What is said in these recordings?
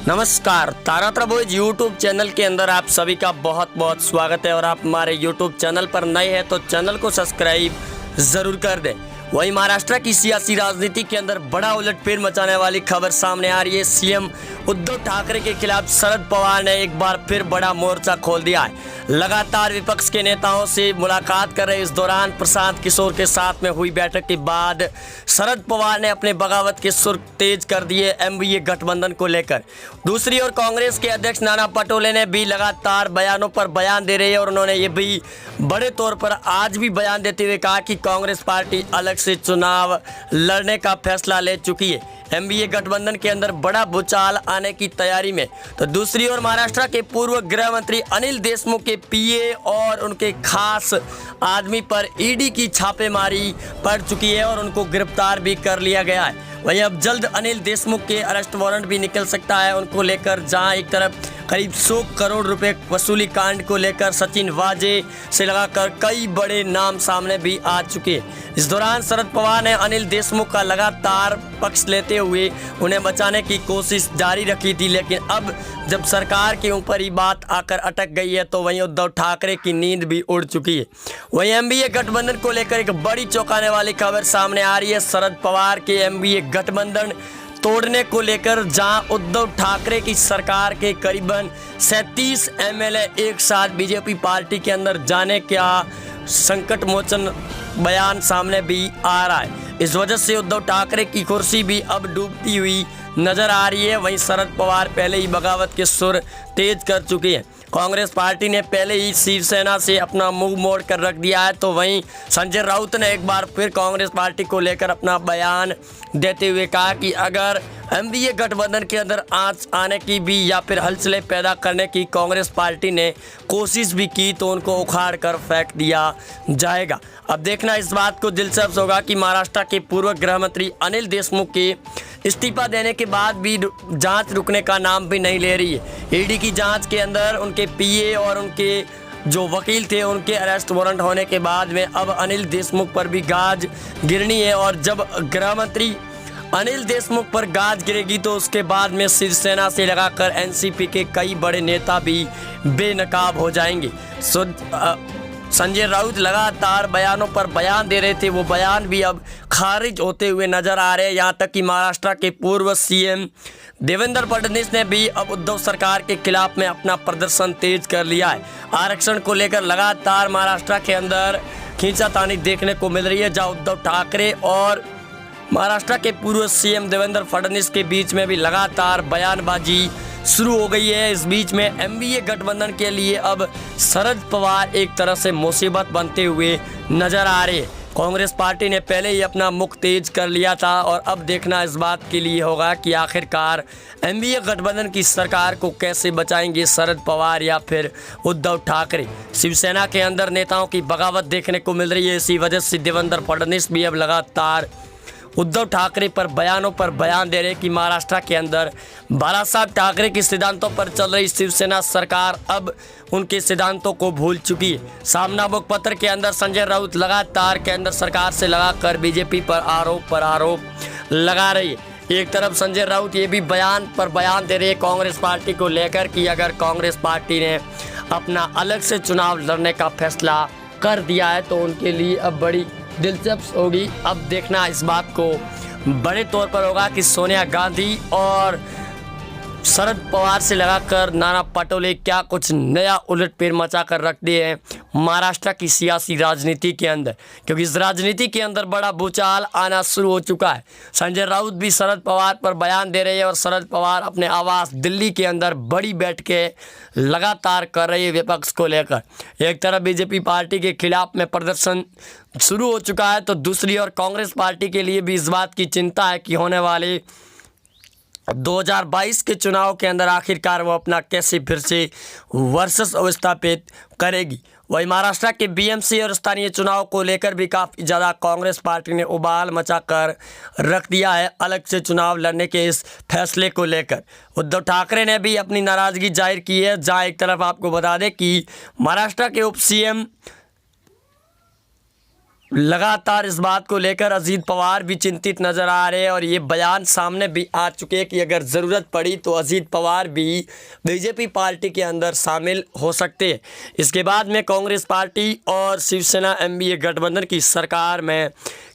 नमस्कार, तारा boys YouTube channel के अंदर आप सभी का बहुत बहुत स्वागत है। और आप हमारे यूट्यूब चैनल पर नए हैं तो चैनल को सब्सक्राइब ज़रूर कर दें। वहीं महाराष्ट्र की सियासी राजनीति के अंदर बड़ा उलटफेर मचाने वाली खबर सामने आ रही है। सीएम उद्धव ठाकरे के खिलाफ शरद पवार ने एक बार फिर बड़ा मोर्चा खोल दिया है। लगातार विपक्ष के नेताओं से मुलाकात कर रहे इस दौरान प्रशांत किशोर के साथ में हुई बैठक के बाद शरद पवार ने अपने बगावत के सुर तेज कर दिए एमवीए गठबंधन को लेकर। दूसरी ओर कांग्रेस के अध्यक्ष नाना पटोले ने भी लगातार बयानों पर बयान दे रहे हैं और उन्होंने ये भी बड़े तौर पर आज भी बयान देते हुए कहा कि कांग्रेस पार्टी अलग से चुनाव लड़ने का फैसला ले चुकी है। एमवीए गठबंधन के अंदर बड़ा भूचाल आने की तैयारी में। तो दूसरी ओर महाराष्ट्र के पूर्व गृह मंत्री अनिल देशमुख के पीए और उनके खास आदमी पर ईडी की छापेमारी पड़ चुकी है और उनको गिरफ्तार भी कर लिया गया है। वहीं अब जल्द अनिल देशमुख के अरेस्ट वारंट भी निकल सकता है उनको लेकर, जहां एक तरफ करीब 100 करोड़ रुपए वसूली कांड को लेकर सचिन वाजे से लगाकर कई बड़े नाम सामने भी आ चुके हैं। इस दौरान शरद पवार ने अनिल देशमुख का लगातार पक्ष लेते हुए उन्हें बचाने की कोशिश जारी रखी थी, लेकिन अब जब सरकार के ऊपर ही बात आकर अटक गई है तो वहीं उद्धव ठाकरे की नींद भी उड़ चुकी है। वहीं एमवीए गठबंधन को लेकर एक बड़ी चौंकाने वाली खबर सामने आ रही है। शरद पवार के एमवीए गठबंधन तोड़ने को लेकर, जहां उद्धव ठाकरे की सरकार के करीबन 37 एमएलए एक साथ बीजेपी पार्टी के अंदर जाने का संकट मोचन बयान सामने भी आ रहा है। इस वजह से उद्धव ठाकरे की कुर्सी भी अब डूबती हुई नजर आ रही है। वहीं शरद पवार पहले ही बगावत के सुर तेज कर चुके हैं। कांग्रेस पार्टी ने पहले ही शिवसेना से अपना मुंह मोड़ कर रख दिया है, तो वहीं संजय राउत ने एक बार फिर कांग्रेस पार्टी को लेकर अपना बयान देते हुए कहा कि अगर एमवीए गठबंधन के अंदर आंच आने की भी या फिर हलचलें पैदा करने की कांग्रेस पार्टी ने कोशिश भी की तो उनको उखाड़ कर फेंक दिया जाएगा। अब देखना इस बात को दिलचस्प होगा कि महाराष्ट्र के पूर्व गृह मंत्री अनिल देशमुख के इस्तीफा देने के बाद भी जांच रुकने का नाम भी नहीं ले रही है। ईडी की जांच के अंदर उनके पीए और उनके जो वकील थे उनके अरेस्ट वारंट होने के बाद में अब अनिल देशमुख पर भी गाज गिरनी है। और जब गृह मंत्री अनिल देशमुख पर गाज गिरेगी तो उसके बाद में शिवसेना से लगाकर एनसीपी के कई बड़े नेता भी बेनकाब हो जाएंगे। संजय राउत लगातार बयानों पर बयान दे रहे थे, वो बयान भी अब खारिज होते हुए नजर आ रहे हैं। यहाँ तक कि महाराष्ट्र के पूर्व सीएम देवेंद्र फडणवीस ने भी अब उद्धव सरकार के खिलाफ में अपना प्रदर्शन तेज कर लिया है। आरक्षण को लेकर लगातार महाराष्ट्र के अंदर खींचातानी देखने को मिल रही है, जहाँ उद्धव ठाकरे और महाराष्ट्र के पूर्व सीएम देवेंद्र फडणवीस के बीच में भी लगातार बयानबाजी शुरू हो गई है। इस बीच में एमवीए गठबंधन के लिए अब शरद पवार एक तरह से मुसीबत बनते हुए नजर आ रहे हैं। कांग्रेस पार्टी ने पहले ही अपना मुख तेज कर लिया था और अब देखना इस बात के लिए होगा कि आखिरकार एमवीए गठबंधन की सरकार को कैसे बचाएंगे शरद पवार या फिर उद्धव ठाकरे। शिवसेना के अंदर नेताओं की बगावत देखने को मिल रही है, इसी वजह से देवेंद्र फडणवीस भी अब लगातार उद्धव ठाकरे पर बयानों पर बयान दे रहे कि महाराष्ट्र के अंदर बालासाहेब ठाकरे के सिद्धांतों पर चल रही शिवसेना सरकार अब उनके सिद्धांतों को भूल चुकी है। सामना मुखपत्र के अंदर संजय राउत लगातार केंद्र सरकार से लगाकर बीजेपी पर आरोप लगा रही है। एक तरफ संजय राउत ये भी बयान पर बयान दे रहे हैं कांग्रेस पार्टी को लेकर कि अगर कांग्रेस पार्टी ने अपना अलग से चुनाव लड़ने का फैसला कर दिया है तो उनके लिए अब बड़ी दिलचस्प होगी। अब देखना इस बात को बड़े तौर पर होगा कि सोनिया गांधी और शरद पवार से लगाकर नाना पटोले क्या कुछ नया उलटफेर मचा कर रख दिए हैं महाराष्ट्र की सियासी राजनीति के अंदर, क्योंकि इस राजनीति के अंदर बड़ा भूचाल आना शुरू हो चुका है। संजय राउत भी शरद पवार पर बयान दे रहे हैं और शरद पवार अपने आवास दिल्ली के अंदर बड़ी बैठकें लगातार कर रही है विपक्ष को लेकर। एक तरफ बीजेपी पार्टी के खिलाफ में प्रदर्शन शुरू हो चुका है तो दूसरी ओर कांग्रेस पार्टी के लिए भी इस बात की चिंता है कि होने वाले 2022 के चुनाव के अंदर आखिरकार वो अपना कैसे फिर से वर्चस्व स्थापित करेगी। वहीं महाराष्ट्र के बीएमसी और स्थानीय चुनाव को लेकर भी काफ़ी ज़्यादा कांग्रेस पार्टी ने उबाल मचाकर रख दिया है अलग से चुनाव लड़ने के इस फैसले को लेकर। उद्धव ठाकरे ने भी अपनी नाराज़गी जाहिर की है, जहां एक तरफ आपको बता दें कि महाराष्ट्र के उप सीएम लगातार इस बात को लेकर अजीत पवार भी चिंतित नज़र आ रहे हैं और ये बयान सामने भी आ चुके हैं कि अगर ज़रूरत पड़ी तो अजीत पवार भी बीजेपी पार्टी के अंदर शामिल हो सकते हैं। इसके बाद में कांग्रेस पार्टी और शिवसेना एनडीए गठबंधन की सरकार में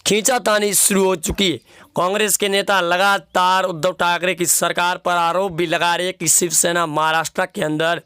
खींचातानी शुरू हो चुकी है। कांग्रेस के नेता लगातार उद्धव ठाकरे की सरकार पर आरोप भी लगा रहे हैं कि शिवसेना महाराष्ट्र के अंदर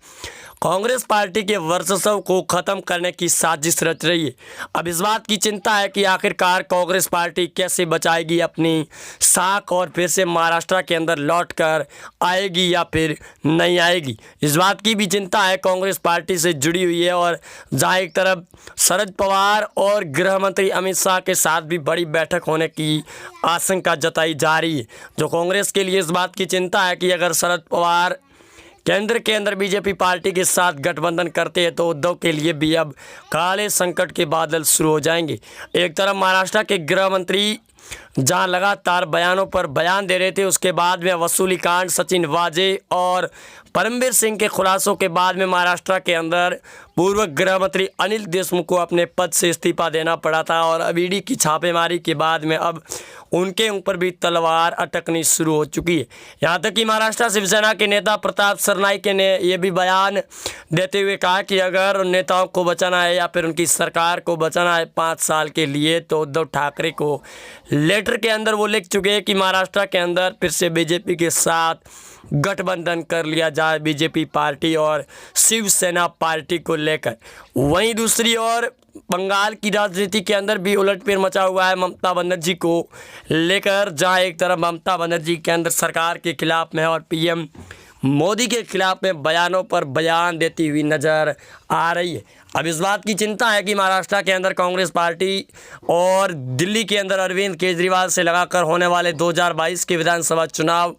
कांग्रेस पार्टी के वर्चस्व को खत्म करने की साजिश रच रही है। अब इस बात की चिंता है कि आखिरकार कांग्रेस पार्टी कैसे बचाएगी अपनी साख और फिर से महाराष्ट्र के अंदर लौटकर आएगी या फिर नहीं आएगी। इस बात की भी चिंता है कांग्रेस पार्टी से जुड़ी हुई है। और जहाँ एक तरफ शरद पवार और गृह मंत्री अमित शाह के साथ भी बड़ी बैठक होने की आशंका जताई जा रही है, जो कांग्रेस के लिए इस बात की चिंता है कि अगर शरद पवार केंद्र के अंदर बीजेपी पार्टी के साथ गठबंधन करते हैं तो उद्धव के लिए भी अब काले संकट के बादल शुरू हो जाएंगे। एक तरफ महाराष्ट्र के गृह मंत्री जहां लगातार बयानों पर बयान दे रहे थे, उसके बाद में वसूली कांड, सचिन वाजे और परमवीर सिंह के खुलासों के बाद में महाराष्ट्र के अंदर पूर्व गृह मंत्री अनिल देशमुख को अपने पद से इस्तीफा देना पड़ा था। और अब ईडी की छापेमारी के बाद में अब उनके ऊपर भी तलवार अटकनी शुरू हो चुकी है। यहाँ तक कि महाराष्ट्र शिवसेना के नेता प्रताप सरनाईक ने यह भी बयान देते हुए कहा कि अगर उन नेताओं को बचाना है या फिर उनकी सरकार को बचाना है 5 साल के लिए, तो उद्धव ठाकरे को लेटर के अंदर वो लिख चुके हैं कि महाराष्ट्र के अंदर फिर से बीजेपी के साथ गठबंधन कर लिया जाए, बीजेपी पार्टी और शिवसेना पार्टी को लेकर। वहीं दूसरी ओर बंगाल की राजनीति के अंदर भी उलटफेर मचा हुआ है ममता बनर्जी को लेकर, जहां एक तरफ ममता बनर्जी केंद्र सरकार के खिलाफ में और पीएम मोदी के खिलाफ में बयानों पर बयान देती हुई नज़र आ रही है। अब इस बात की चिंता है कि महाराष्ट्र के अंदर कांग्रेस पार्टी और दिल्ली के अंदर अरविंद केजरीवाल से लगाकर होने वाले 2022 के विधानसभा चुनाव,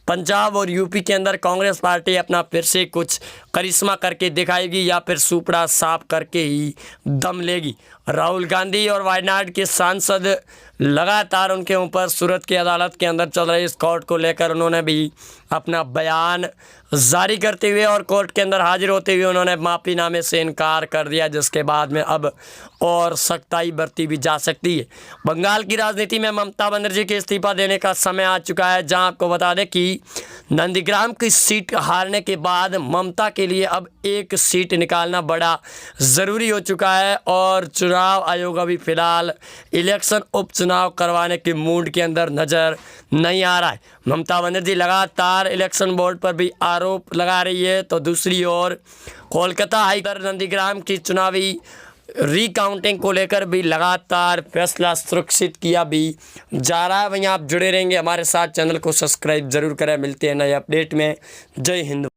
पंजाब और यूपी के अंदर कांग्रेस पार्टी अपना फिर से कुछ करिश्मा करके दिखाएगी या फिर सुपड़ा साफ करके ही दम लेगी। राहुल गांधी और वायनाड के सांसद लगातार उनके ऊपर सूरत की अदालत के अंदर चल रहे इस कोर्ट को लेकर उन्होंने भी अपना बयान जारी करते हुए और कोर्ट के अंदर हाजिर होते हुए उन्होंने माफीनामे से इनकार कर दिया, जिसके बाद में अब और सख्ताई बरती भी जा सकती है। बंगाल की राजनीति में ममता बनर्जी के इस्तीफा देने का समय आ चुका है, जहां आपको बता दें कि नंदीग्राम की सीट हारने के बाद ममता के लिए अब एक सीट निकालना बड़ा ज़रूरी हो चुका है। और चुनाव आयोग अभी फ़िलहाल इलेक्शन उपचुनाव करवाने के मूड के अंदर नज़र नहीं आ रहा है। ममता बनर्जी लगातार इलेक्शन बोर्ड पर भी आरोप लगा रही है, तो दूसरी ओर कोलकाता हाईकोर्ट नंदीग्राम की चुनावी रिकाउंटिंग को लेकर भी लगातार फैसला सुरक्षित किया भी जा रहा है। वहीं आप जुड़े रहेंगे हमारे साथ, चैनल को सब्सक्राइब जरूर करें। मिलते हैं नए अपडेट में। जय हिंद।